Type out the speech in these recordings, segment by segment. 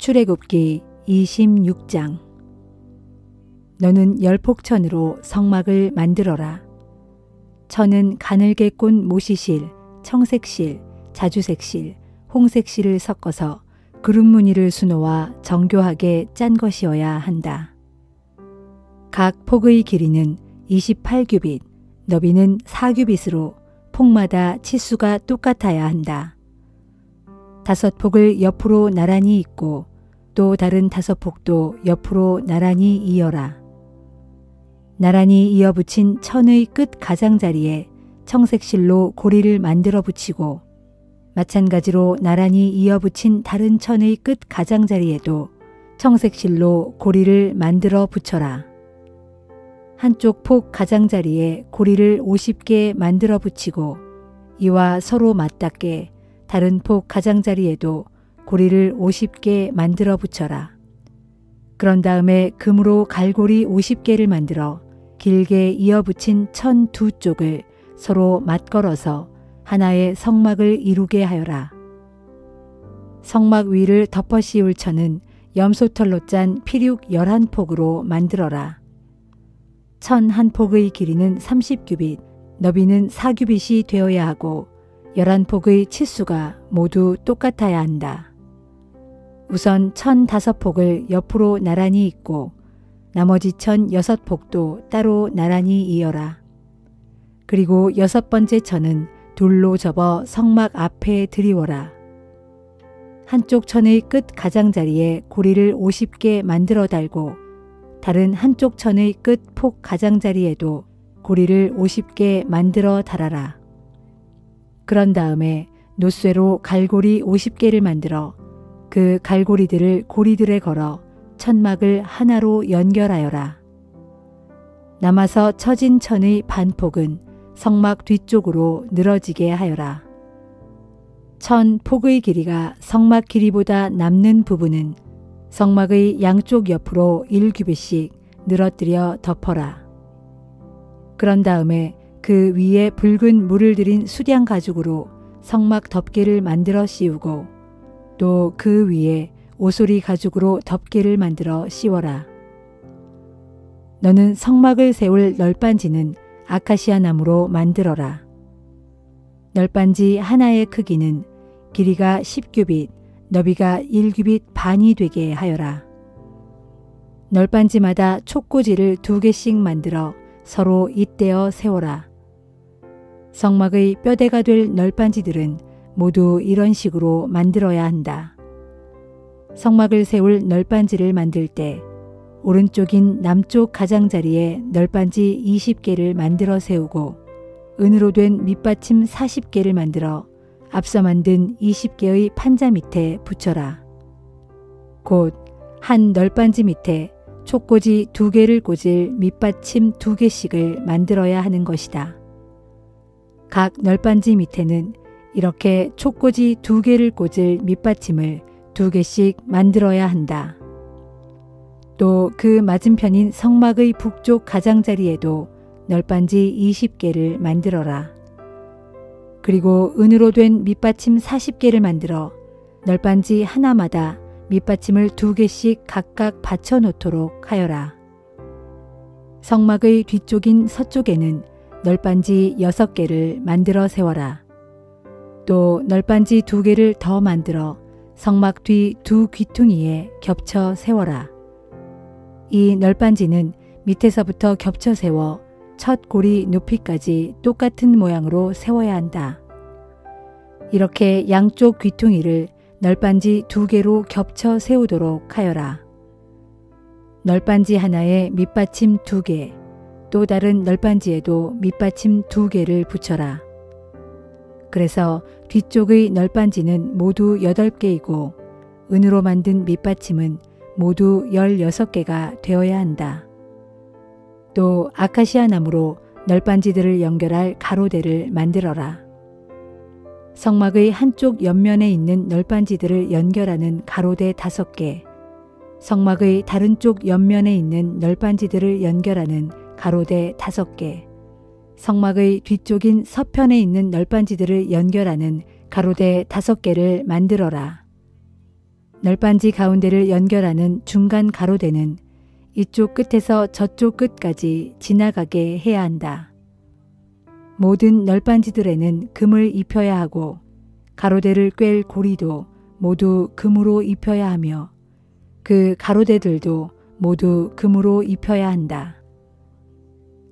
출애굽기 26장. 너는 열폭천으로 성막을 만들어라. 천은 가늘게 꼰 모시실, 청색실, 자주색실, 홍색실을 섞어서 그룹 무늬를 수놓아 정교하게 짠 것이어야 한다. 각 폭의 길이는 28규빗, 너비는 4규빗으로 폭마다 치수가 똑같아야 한다. 5폭을 옆으로 나란히 잇고 또 다른 5폭도 옆으로 나란히 이어라. 나란히 이어 붙인 천의 끝 가장자리에 청색실로 고리를 만들어 붙이고 마찬가지로 나란히 이어 붙인 다른 천의 끝 가장자리에도 청색실로 고리를 만들어 붙여라. 한쪽 폭 가장자리에 고리를 50개 만들어 붙이고 이와 서로 맞닿게 다른 폭 가장자리에도 고리를 50개 만들어 붙여라. 그런 다음에 금으로 갈고리 50개를 만들어 길게 이어 붙인 천 두 쪽을 서로 맞걸어서 하나의 성막을 이루게 하여라. 성막 위를 덮어 씌울 천은 염소털로 짠 피륙 11폭으로 만들어라. 천 한 폭의 길이는 30규빗, 너비는 4규빗이 되어야 하고 11폭의 치수가 모두 똑같아야 한다. 우선 천 5폭을 옆으로 나란히 잇고 나머지 천 6폭도 따로 나란히 이어라. 그리고 6번째 천은 둘로 접어 성막 앞에 들이워라. 한쪽 천의 끝 가장자리에 고리를 50개 만들어 달고 다른 한쪽 천의 끝 폭 가장자리에도 고리를 50개 만들어 달아라. 그런 다음에 노쇠로 갈고리 50개를 만들어 그 갈고리들을 고리들에 걸어 천막을 하나로 연결하여라. 남아서 처진 천의 반폭은 성막 뒤쪽으로 늘어지게 하여라. 천 폭의 길이가 성막 길이보다 남는 부분은 성막의 양쪽 옆으로 1규빗씩 늘어뜨려 덮어라. 그런 다음에 그 위에 붉은 물을 들인 수량 가죽으로 성막 덮개를 만들어 씌우고 또 그 위에 오소리 가죽으로 덮개를 만들어 씌워라. 너는 성막을 세울 널빤지는 아카시아 나무로 만들어라. 널빤지 하나의 크기는 길이가 10규빗, 너비가 1규빗 반이 되게 하여라. 널빤지마다 촉꽂이를 2개씩 만들어 서로 잇대어 세워라. 성막의 뼈대가 될 널빤지들은 모두 이런 식으로 만들어야 한다. 성막을 세울 널빤지를 만들 때 오른쪽인 남쪽 가장자리에 널빤지 20개를 만들어 세우고 은으로 된 밑받침 40개를 만들어 앞서 만든 20개의 판자 밑에 붙여라. 곧 한 널빤지 밑에 촉꽂이 2개를 꽂을 밑받침 2개씩을 만들어야 하는 것이다. 각 널빤지 밑에는 이렇게 촉꽂이 2개를 꽂을 밑받침을 2개씩 만들어야 한다. 또 그 맞은편인 성막의 북쪽 가장자리에도 널빤지 20개를 만들어라. 그리고 은으로 된 밑받침 40개를 만들어 널빤지 하나마다 밑받침을 2개씩 각각 받쳐 놓도록 하여라. 성막의 뒤쪽인 서쪽에는 널빤지 6개를 만들어 세워라. 또 널빤지 2개를 더 만들어 성막 뒤 2 귀퉁이에 겹쳐 세워라. 이 널빤지는 밑에서부터 겹쳐 세워 첫 고리 높이까지 똑같은 모양으로 세워야 한다. 이렇게 양쪽 귀퉁이를 널빤지 2개로 겹쳐 세우도록 하여라. 널빤지 하나에 밑받침 2개, 또 다른 널빤지에도 밑받침 2개를 붙여라. 그래서 뒤쪽의 널빤지는 모두 8개이고 은으로 만든 밑받침은 모두 16개가 되어야 한다. 또 아카시아 나무로 널빤지들을 연결할 가로대를 만들어라. 성막의 한쪽 옆면에 있는 널빤지들을 연결하는 가로대 5개, 성막의 다른 쪽 옆면에 있는 널빤지들을 연결하는 가로대 5개, 성막의 뒤쪽인 서편에 있는 널빤지들을 연결하는 가로대 5개를 만들어라. 널빤지 가운데를 연결하는 중간 가로대는 이쪽 끝에서 저쪽 끝까지 지나가게 해야 한다. 모든 널빤지들에는 금을 입혀야 하고 가로대를 꿰 고리도 모두 금으로 입혀야 하며 그 가로대들도 모두 금으로 입혀야 한다.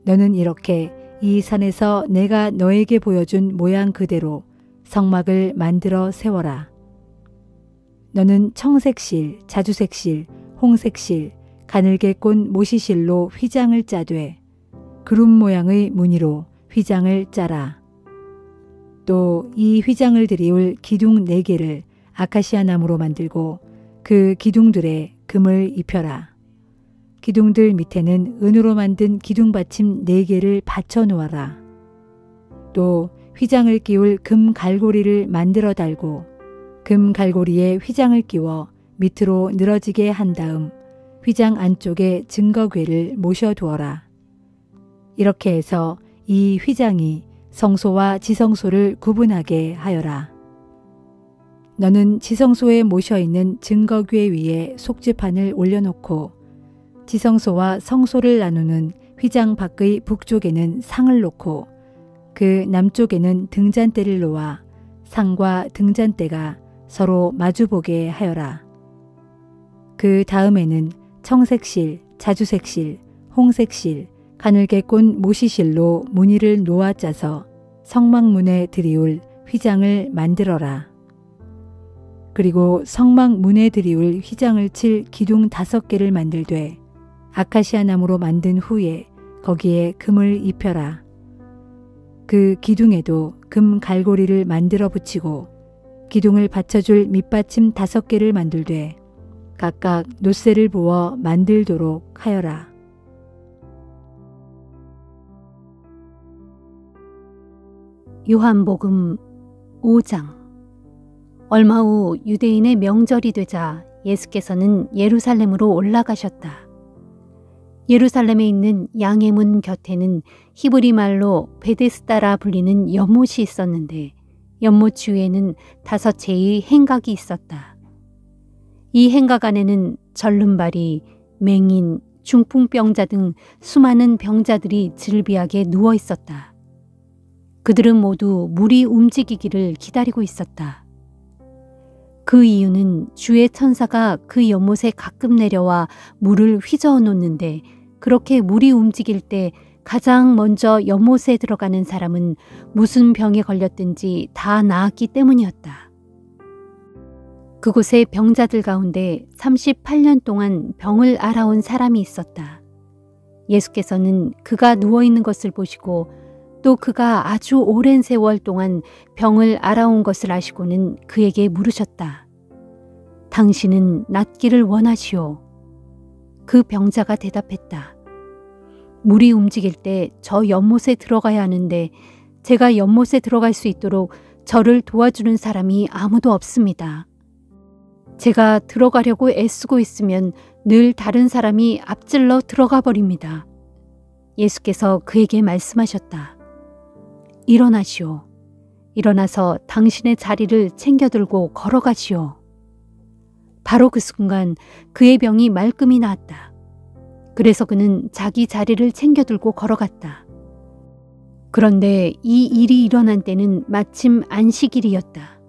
너는 이렇게 이 산에서 내가 너에게 보여준 모양 그대로 성막을 만들어 세워라. 너는 청색실, 자주색실, 홍색실, 가늘게 꼰 모시실로 휘장을 짜되 구름 모양의 무늬로 휘장을 짜라. 또 이 휘장을 들이울 기둥 4개를 아카시아 나무로 만들고 그 기둥들에 금을 입혀라. 기둥들 밑에는 은으로 만든 기둥 받침 4개를 받쳐 놓아라. 또 휘장을 끼울 금 갈고리를 만들어 달고 금 갈고리에 휘장을 끼워 밑으로 늘어지게 한 다음 휘장 안쪽에 증거궤를 모셔 두어라. 이렇게 해서 이 휘장이 성소와 지성소를 구분하게 하여라. 너는 지성소에 모셔 있는 증거궤 위에 속죄판을 올려놓고 지성소와 성소를 나누는 휘장 밖의 북쪽에는 상을 놓고 그 남쪽에는 등잔대를 놓아 상과 등잔대가 서로 마주보게 하여라. 그 다음에는 청색실, 자주색실, 홍색실, 가늘게 꼰 모시실로 무늬를 놓아 짜서 성막문에 들이울 휘장을 만들어라. 그리고 성막문에 들이울 휘장을 칠 기둥 5개를 만들되 아카시아 나무로 만든 후에 거기에 금을 입혀라. 그 기둥에도 금 갈고리를 만들어 붙이고 기둥을 받쳐줄 밑받침 5개를 만들되 각각 놋새를 부어 만들도록 하여라. 요한복음 5장. 얼마 후 유대인의 명절이 되자 예수께서는 예루살렘으로 올라가셨다. 예루살렘에 있는 양의 문 곁에는 히브리 말로 베데스다라 불리는 연못이 있었는데 연못 주위에는 5채의 행각이 있었다. 이 행각 안에는 절름발이, 맹인, 중풍병자 등 수많은 병자들이 즐비하게 누워 있었다. 그들은 모두 물이 움직이기를 기다리고 있었다. 그 이유는 주의 천사가 그 연못에 가끔 내려와 물을 휘저어 놓는데 그렇게 물이 움직일 때 가장 먼저 연못에 들어가는 사람은 무슨 병에 걸렸든지 다 나았기 때문이었다. 그곳에 병자들 가운데 38년 동안 병을 앓아온 사람이 있었다. 예수께서는 그가 누워있는 것을 보시고 또 그가 아주 오랜 세월 동안 병을 앓아온 것을 아시고는 그에게 물으셨다. 당신은 낫기를 원하시오. 그 병자가 대답했다. 물이 움직일 때 저 연못에 들어가야 하는데 제가 연못에 들어갈 수 있도록 저를 도와주는 사람이 아무도 없습니다. 제가 들어가려고 애쓰고 있으면 늘 다른 사람이 앞질러 들어가 버립니다. 예수께서 그에게 말씀하셨다. 일어나시오. 일어나서 당신의 자리를 챙겨들고 걸어가시오. 바로 그 순간 그의 병이 말끔히 나았다. 그래서 그는 자기 자리를 챙겨들고 걸어갔다. 그런데 이 일이 일어난 때는 마침 안식일이었다.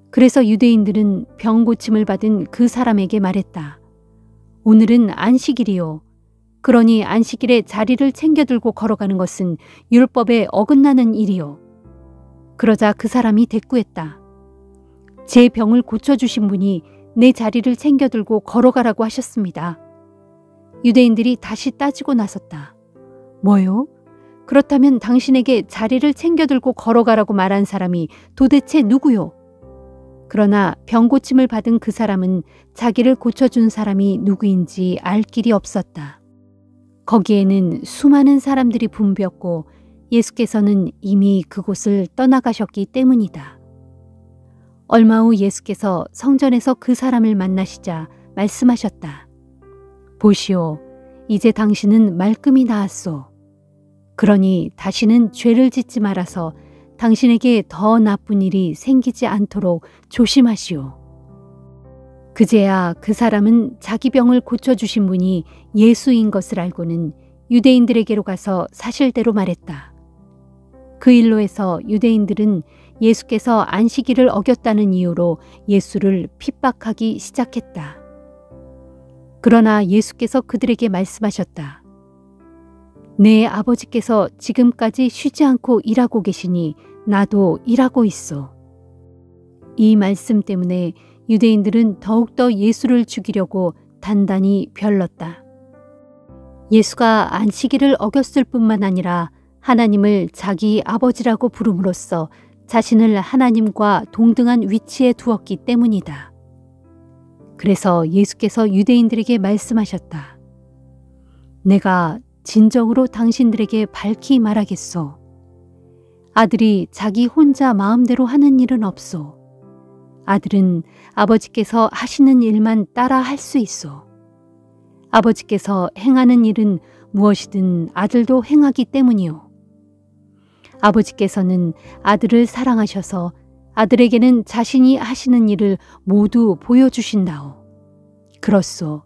그래서 유대인들은 병 고침을 받은 그 사람에게 말했다. 오늘은 안식일이요. 그러니 안식일에 자리를 챙겨들고 걸어가는 것은 율법에 어긋나는 일이요. 그러자 그 사람이 대꾸했다. 제 병을 고쳐주신 분이 내 자리를 챙겨들고 걸어가라고 하셨습니다. 유대인들이 다시 따지고 나섰다. 뭐요? 그렇다면 당신에게 자리를 챙겨들고 걸어가라고 말한 사람이 도대체 누구요? 그러나 병 고침을 받은 그 사람은 자기를 고쳐준 사람이 누구인지 알 길이 없었다. 거기에는 수많은 사람들이 붐볐고 예수께서는 이미 그곳을 떠나가셨기 때문이다. 얼마 후 예수께서 성전에서 그 사람을 만나시자 말씀하셨다. 보시오, 이제 당신은 말끔히 나았소. 그러니 다시는 죄를 짓지 말아서 당신에게 더 나쁜 일이 생기지 않도록 조심하시오. 그제야 그 사람은 자기 병을 고쳐주신 분이 예수인 것을 알고는 유대인들에게로 가서 사실대로 말했다. 그 일로 해서 유대인들은 예수께서 안식일을 어겼다는 이유로 예수를 핍박하기 시작했다. 그러나 예수께서 그들에게 말씀하셨다. 내 아버지께서 지금까지 쉬지 않고 일하고 계시니 나도 일하고 있어. 이 말씀 때문에 유대인들은 더욱더 예수를 죽이려고 단단히 별렀다. 예수가 안식일을 어겼을 뿐만 아니라 하나님을 자기 아버지라고 부름으로써 자신을 하나님과 동등한 위치에 두었기 때문이다. 그래서 예수께서 유대인들에게 말씀하셨다. 내가 진정으로 당신들에게 밝히 말하겠소. 아들이 자기 혼자 마음대로 하는 일은 없소. 아들은 아버지께서 하시는 일만 따라 할 수 있소. 아버지께서 행하는 일은 무엇이든 아들도 행하기 때문이요. 아버지께서는 아들을 사랑하셔서 아들에게는 자신이 하시는 일을 모두 보여주신다오. 그렇소.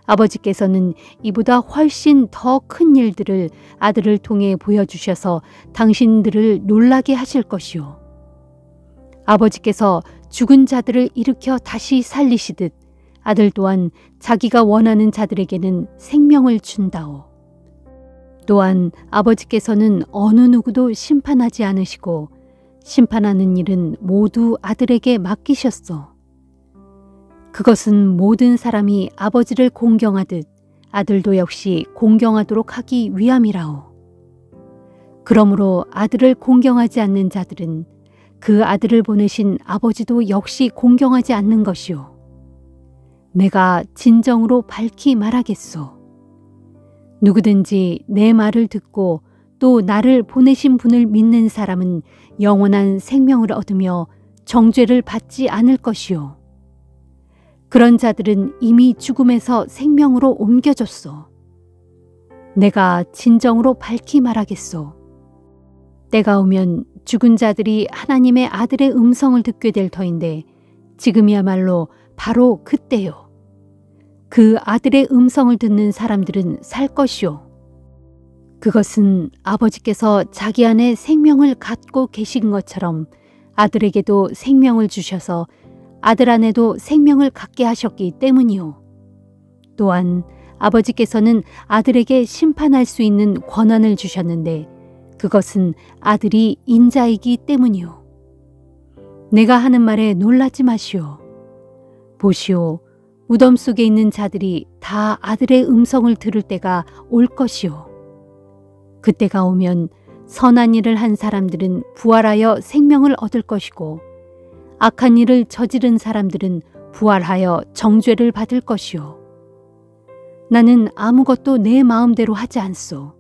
아버지께서는 이보다 훨씬 더 큰 일들을 아들을 통해 보여주셔서 당신들을 놀라게 하실 것이오. 아버지께서 죽은 자들을 일으켜 다시 살리시듯 아들 또한 자기가 원하는 자들에게는 생명을 준다오. 또한 아버지께서는 어느 누구도 심판하지 않으시고 심판하는 일은 모두 아들에게 맡기셨소. 그것은 모든 사람이 아버지를 공경하듯 아들도 역시 공경하도록 하기 위함이라오. 그러므로 아들을 공경하지 않는 자들은 그 아들을 보내신 아버지도 역시 공경하지 않는 것이오. 내가 진정으로 밝히 말하겠소. 누구든지 내 말을 듣고 또 나를 보내신 분을 믿는 사람은 영원한 생명을 얻으며 정죄를 받지 않을 것이요. 그런 자들은 이미 죽음에서 생명으로 옮겨졌소. 내가 진정으로 밝히 말하겠소. 때가 오면 죽은 자들이 하나님의 아들의 음성을 듣게 될 터인데 지금이야말로 바로 그때요. 그 아들의 음성을 듣는 사람들은 살 것이요. 그것은 아버지께서 자기 안에 생명을 갖고 계신 것처럼 아들에게도 생명을 주셔서 아들 안에도 생명을 갖게 하셨기 때문이요. 또한 아버지께서는 아들에게 심판할 수 있는 권한을 주셨는데 그것은 아들이 인자이기 때문이요. 내가 하는 말에 놀라지 마시오. 보시오. 무덤 속에 있는 자들이 다 아들의 음성을 들을 때가 올 것이요. 그때가 오면 선한 일을 한 사람들은 부활하여 생명을 얻을 것이고 악한 일을 저지른 사람들은 부활하여 정죄를 받을 것이요. 나는 아무것도 내 마음대로 하지 않소.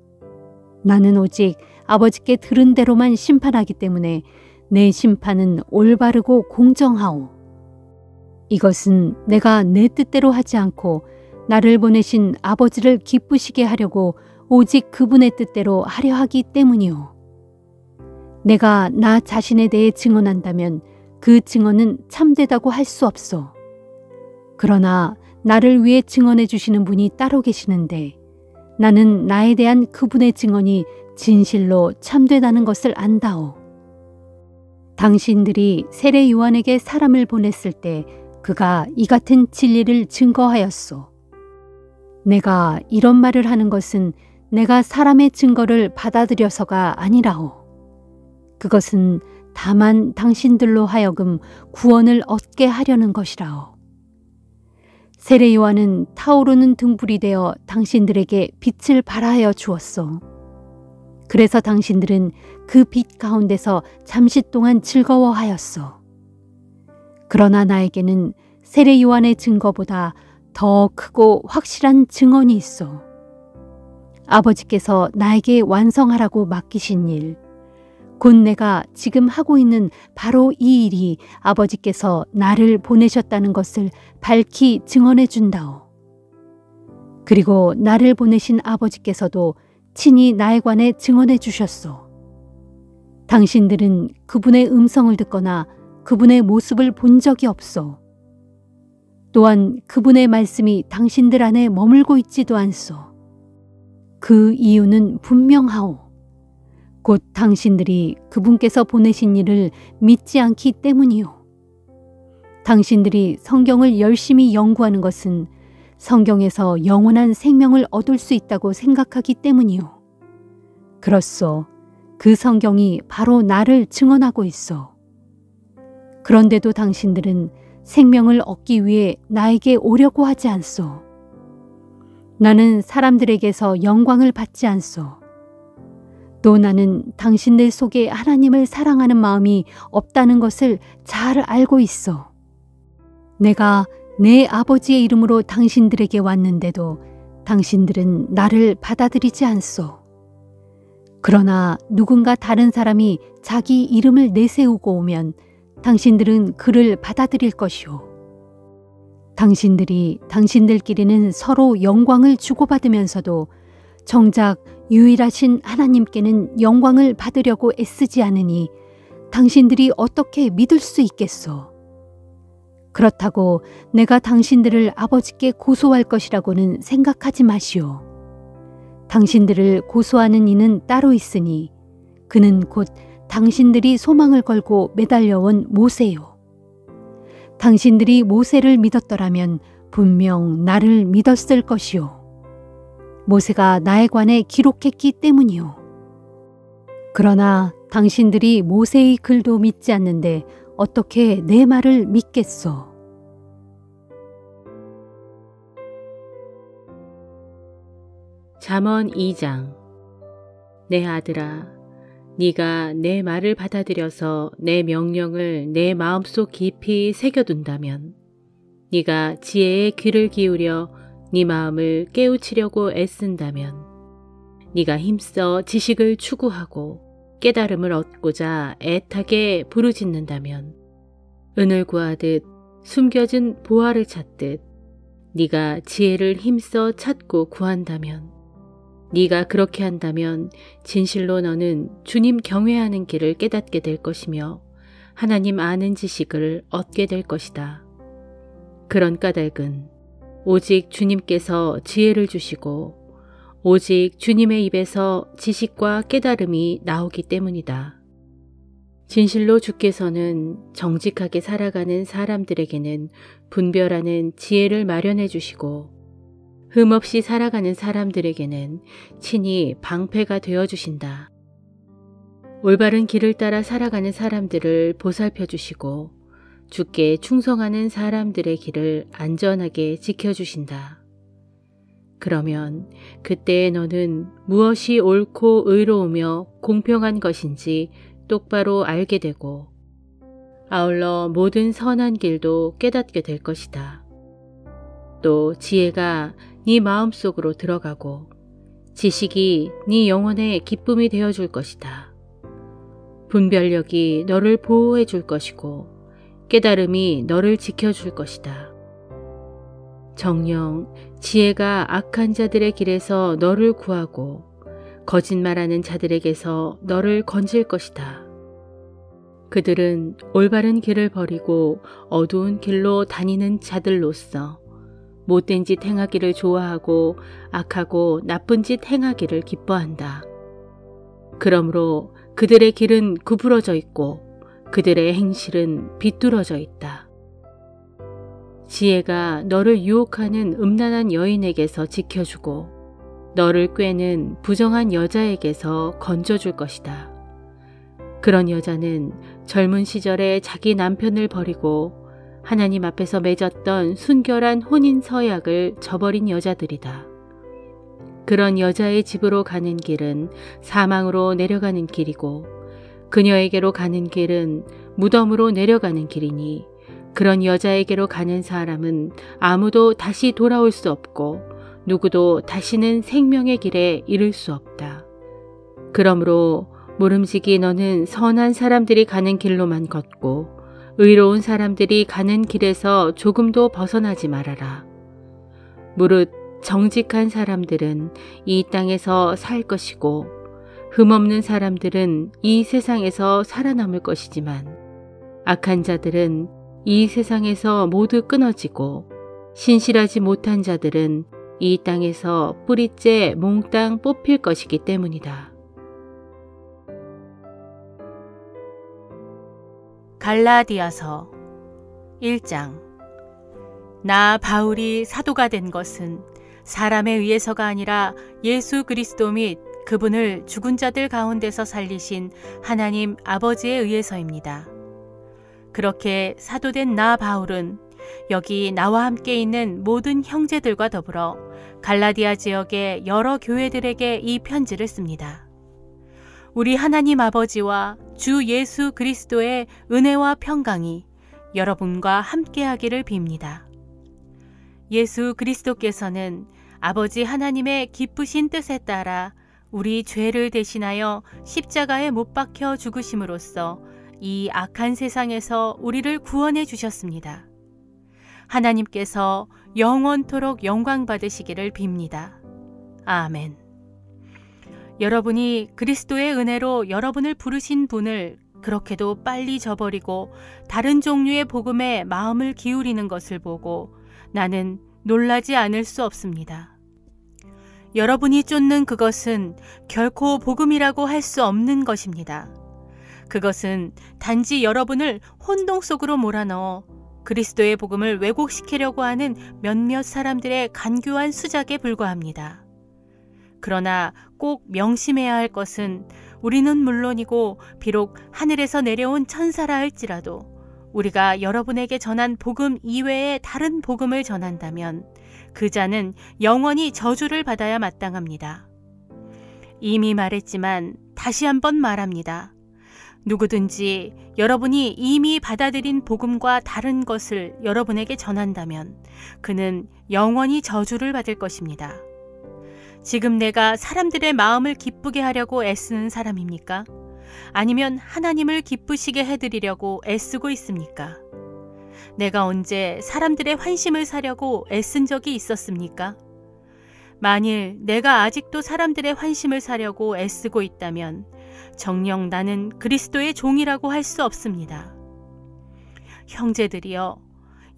나는 오직 아버지께 들은 대로만 심판하기 때문에 내 심판은 올바르고 공정하오. 이것은 내가 내 뜻대로 하지 않고 나를 보내신 아버지를 기쁘시게 하려고 오직 그분의 뜻대로 하려 하기 때문이오. 내가 나 자신에 대해 증언한다면 그 증언은 참되다고 할 수 없소. 그러나 나를 위해 증언해 주시는 분이 따로 계시는데 나는 나에 대한 그분의 증언이 진실로 참되다는 것을 안다오. 당신들이 세례 요한에게 사람을 보냈을 때 그가 이 같은 진리를 증거하였소. 내가 이런 말을 하는 것은 내가 사람의 증거를 받아들여서가 아니라오. 그것은 다만 당신들로 하여금 구원을 얻게 하려는 것이라오. 세례 요한은 타오르는 등불이 되어 당신들에게 빛을 발하여 주었소. 그래서 당신들은 그 빛 가운데서 잠시 동안 즐거워하였소. 그러나 나에게는 세례 요한의 증거보다 더 크고 확실한 증언이 있어. 아버지께서 나에게 완성하라고 맡기신 일, 곧 내가 지금 하고 있는 바로 이 일이 아버지께서 나를 보내셨다는 것을 밝히 증언해 준다오. 그리고 나를 보내신 아버지께서도 친히 나에 관해 증언해 주셨소. 당신들은 그분의 음성을 듣거나 그분의 모습을 본 적이 없소. 또한 그분의 말씀이 당신들 안에 머물고 있지도 않소. 그 이유는 분명하오. 곧 당신들이 그분께서 보내신 일을 믿지 않기 때문이오. 당신들이 성경을 열심히 연구하는 것은 성경에서 영원한 생명을 얻을 수 있다고 생각하기 때문이오. 그렇소. 그 성경이 바로 나를 증언하고 있어. 그런데도 당신들은 생명을 얻기 위해 나에게 오려고 하지 않소. 나는 사람들에게서 영광을 받지 않소. 또 나는 당신들 속에 하나님을 사랑하는 마음이 없다는 것을 잘 알고 있어. 내가 내 아버지의 이름으로 당신들에게 왔는데도 당신들은 나를 받아들이지 않소. 그러나 누군가 다른 사람이 자기 이름을 내세우고 오면 당신들은 그를 받아들일 것이오. 당신들이 당신들끼리는 서로 영광을 주고받으면서도 정작 유일하신 하나님께는 영광을 받으려고 애쓰지 않으니 당신들이 어떻게 믿을 수 있겠소? 그렇다고 내가 당신들을 아버지께 고소할 것이라고는 생각하지 마시오. 당신들을 고소하는 이는 따로 있으니 그는 곧 당신들이 소망을 걸고 매달려온 모세요. 당신들이 모세를 믿었더라면 분명 나를 믿었을 것이요. 모세가 나에 관해 기록했기 때문이요. 그러나 당신들이 모세의 글도 믿지 않는데 어떻게 내 말을 믿겠소? 잠언 2장. 내 아들아, 네가 내 말을 받아들여서 내 명령을 내 마음속 깊이 새겨둔다면, 네가 지혜의 귀를 기울여 네 마음을 깨우치려고 애쓴다면, 네가 힘써 지식을 추구하고 깨달음을 얻고자 애타게 부르짖는다면, 은을 구하듯 숨겨진 보화를 찾듯 네가 지혜를 힘써 찾고 구한다면, 네가 그렇게 한다면 진실로 너는 주님 경외하는 길을 깨닫게 될 것이며 하나님 아는 지식을 얻게 될 것이다. 그런 까닭은 오직 주님께서 지혜를 주시고 오직 주님의 입에서 지식과 깨달음이 나오기 때문이다. 진실로 주께서는 정직하게 살아가는 사람들에게는 분별하는 지혜를 마련해 주시고 흠없이 살아가는 사람들에게는 친히 방패가 되어 주신다. 올바른 길을 따라 살아가는 사람들을 보살펴 주시고 주께 충성하는 사람들의 길을 안전하게 지켜주신다. 그러면 그때에 너는 무엇이 옳고 의로우며 공평한 것인지 똑바로 알게 되고 아울러 모든 선한 길도 깨닫게 될 것이다. 또 지혜가 네 마음속으로 들어가고 지식이 네 영혼의 기쁨이 되어줄 것이다. 분별력이 너를 보호해 줄 것이고 깨달음이 너를 지켜줄 것이다. 정녕 지혜가 악한 자들의 길에서 너를 구하고 거짓말하는 자들에게서 너를 건질 것이다. 그들은 올바른 길을 버리고 어두운 길로 다니는 자들로서 못된 짓 행하기를 좋아하고 악하고 나쁜 짓 행하기를 기뻐한다. 그러므로 그들의 길은 구부러져 있고 그들의 행실은 비뚤어져 있다. 지혜가 너를 유혹하는 음란한 여인에게서 지켜주고 너를 꾀는 부정한 여자에게서 건져줄 것이다. 그런 여자는 젊은 시절에 자기 남편을 버리고 하나님 앞에서 맺었던 순결한 혼인 서약을 저버린 여자들이다. 그런 여자의 집으로 가는 길은 사망으로 내려가는 길이고 그녀에게로 가는 길은 무덤으로 내려가는 길이니 그런 여자에게로 가는 사람은 아무도 다시 돌아올 수 없고 누구도 다시는 생명의 길에 이를 수 없다. 그러므로 모름지기 너는 선한 사람들이 가는 길로만 걷고 의로운 사람들이 가는 길에서 조금도 벗어나지 말아라. 무릇 정직한 사람들은 이 땅에서 살 것이고 흠없는 사람들은 이 세상에서 살아남을 것이지만 악한 자들은 이 세상에서 모두 끊어지고 신실하지 못한 자들은 이 땅에서 뿌리째 몽땅 뽑힐 것이기 때문이다. 갈라디아서 1장. 나 바울이 사도가 된 것은 사람에 의해서가 아니라 예수 그리스도 및 그분을 죽은 자들 가운데서 살리신 하나님 아버지에 의해서입니다. 그렇게 사도된 나 바울은 여기 나와 함께 있는 모든 형제들과 더불어 갈라디아 지역의 여러 교회들에게 이 편지를 씁니다. 우리 하나님 아버지와 주 예수 그리스도의 은혜와 평강이 여러분과 함께하기를 빕니다. 예수 그리스도께서는 아버지 하나님의 기쁘신 뜻에 따라 우리 죄를 대신하여 십자가에 못 박혀 죽으심으로써 이 악한 세상에서 우리를 구원해 주셨습니다. 하나님께서 영원토록 영광 받으시기를 빕니다. 아멘. 여러분이 그리스도의 은혜로 여러분을 부르신 분을 그렇게도 빨리 저버리고 다른 종류의 복음에 마음을 기울이는 것을 보고 나는 놀라지 않을 수 없습니다. 여러분이 쫓는 그것은 결코 복음이라고 할 수 없는 것입니다. 그것은 단지 여러분을 혼동 속으로 몰아넣어 그리스도의 복음을 왜곡시키려고 하는 몇몇 사람들의 간교한 수작에 불과합니다. 그러나 꼭 명심해야 할 것은 우리는 물론이고 비록 하늘에서 내려온 천사라 할지라도 우리가 여러분에게 전한 복음 이외의 다른 복음을 전한다면 그 자는 영원히 저주를 받아야 마땅합니다. 이미 말했지만 다시 한번 말합니다. 누구든지 여러분이 이미 받아들인 복음과 다른 것을 여러분에게 전한다면 그는 영원히 저주를 받을 것입니다. 지금 내가 사람들의 마음을 기쁘게 하려고 애쓰는 사람입니까? 아니면 하나님을 기쁘시게 해드리려고 애쓰고 있습니까? 내가 언제 사람들의 환심을 사려고 애쓴 적이 있었습니까? 만일 내가 아직도 사람들의 환심을 사려고 애쓰고 있다면 정녕 나는 그리스도의 종이라고 할 수 없습니다. 형제들이여,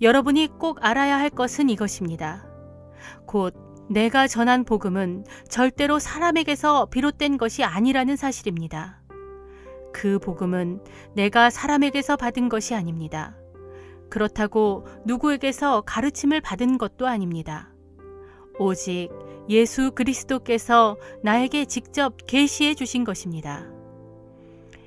여러분이 꼭 알아야 할 것은 이것입니다. 곧 내가 전한 복음은 절대로 사람에게서 비롯된 것이 아니라는 사실입니다. 그 복음은 내가 사람에게서 받은 것이 아닙니다. 그렇다고 누구에게서 가르침을 받은 것도 아닙니다. 오직 예수 그리스도께서 나에게 직접 계시해 주신 것입니다.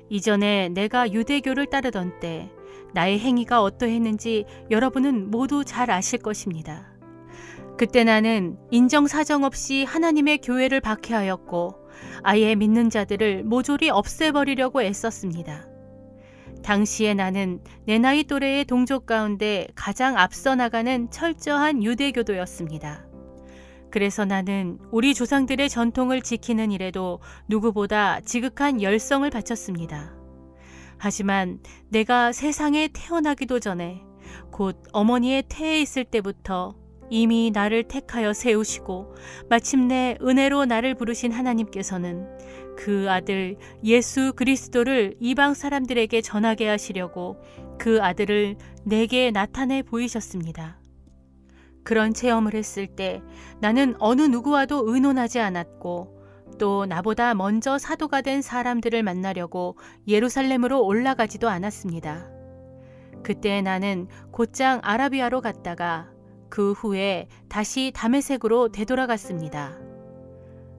이전에 내가 유대교를 따르던 때 나의 행위가 어떠했는지 여러분은 모두 잘 아실 것입니다. 그때 나는 인정사정 없이 하나님의 교회를 박해하였고 아예 믿는 자들을 모조리 없애버리려고 애썼습니다. 당시에 나는 내 나이 또래의 동족 가운데 가장 앞서 나가는 철저한 유대교도였습니다. 그래서 나는 우리 조상들의 전통을 지키는 일에도 누구보다 지극한 열성을 바쳤습니다. 하지만 내가 세상에 태어나기도 전에 곧 어머니의 태에 있을 때부터 이미 나를 택하여 세우시고 마침내 은혜로 나를 부르신 하나님께서는 그 아들 예수 그리스도를 이방 사람들에게 전하게 하시려고 그 아들을 내게 나타내 보이셨습니다. 그런 체험을 했을 때 나는 어느 누구와도 의논하지 않았고 또 나보다 먼저 사도가 된 사람들을 만나려고 예루살렘으로 올라가지도 않았습니다. 그때 나는 곧장 아라비아로 갔다가 그 후에 다시 다메섹으로 되돌아갔습니다.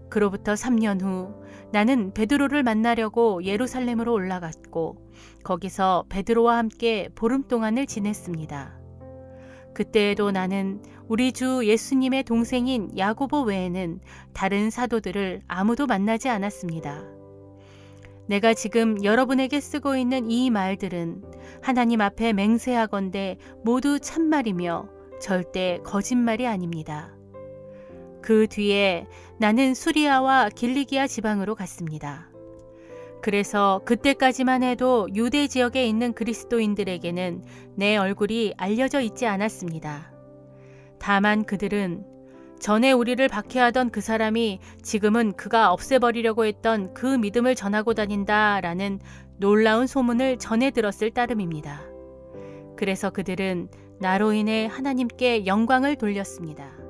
그로부터 3년 후 나는 베드로를 만나려고 예루살렘으로 올라갔고 거기서 베드로와 함께 보름 동안을 지냈습니다. 그때에도 나는 우리 주 예수님의 동생인 야고보 외에는 다른 사도들을 아무도 만나지 않았습니다. 내가 지금 여러분에게 쓰고 있는 이 말들은 하나님 앞에 맹세하건대 모두 참말이며 절대 거짓말이 아닙니다. 그 뒤에 나는 수리아와 길리기아 지방으로 갔습니다. 그래서 그때까지만 해도 유대 지역에 있는 그리스도인들에게는 내 얼굴이 알려져 있지 않았습니다. 다만 그들은 전에 우리를 박해하던 그 사람이 지금은 그가 없애버리려고 했던 그 믿음을 전하고 다닌다라는 놀라운 소문을 전해 들었을 따름입니다. 그래서 그들은 나로 인해 하나님께 영광을 돌렸습니다.